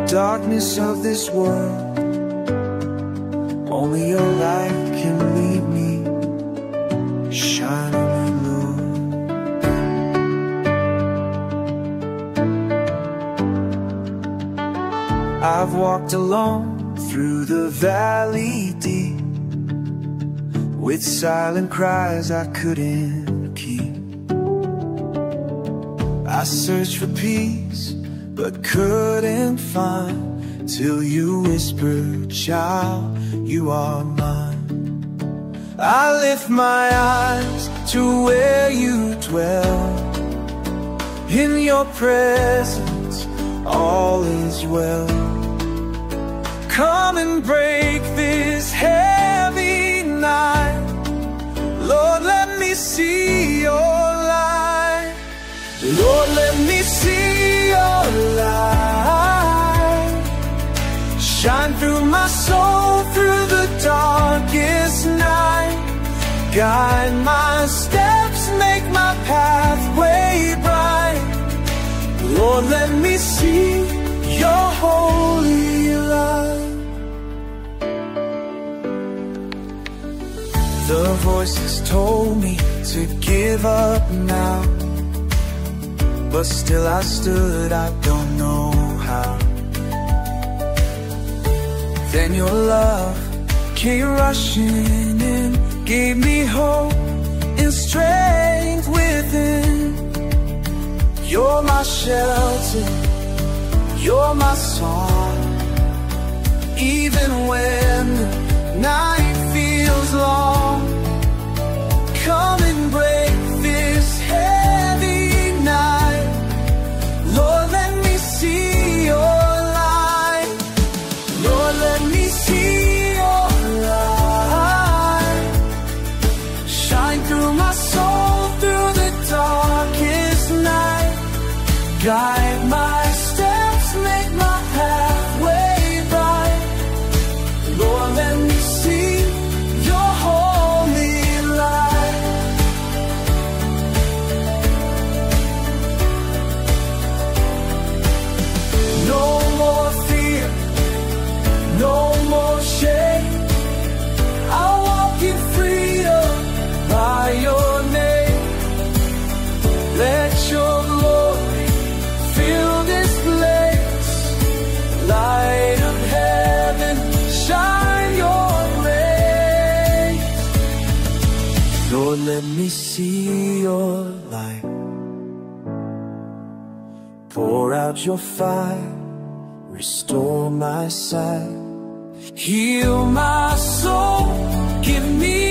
darkness of this world. Only your light can lead me. Shine on me, Lord. I've walked alone through the valley deep, with silent cries I couldn't keep. I searched for peace but couldn't find, till you whispered, child, you are mine. I lift my eyes to where you dwell. In your presence all is well. Come and break this heavy night. Lord, let me see your light. Lord, let me see your light. Shine through my soul, through the darkest night. Guide my steps, make my pathway bright. Lord, let me see your holy light. The voices told me to give up now, but still I stood, I don't know how. Then your love came rushing in, gave me hope and strength within. You're my shelter, you're my song. Even when the night feels long, come and break this heavy night. Lord, let me see your light. Lord, let me see your light. Shine through my soul, through the darkest night. Guide my steps, make my pathway bright. Lord, let me see your holy light. No more fear, no more shame. I'll walk in freedom by your name. Let your glory fill this place. Light of heaven, shine your rays. Lord, let me see your light. Pour out your fire, restore my sight. Heal my soul, give me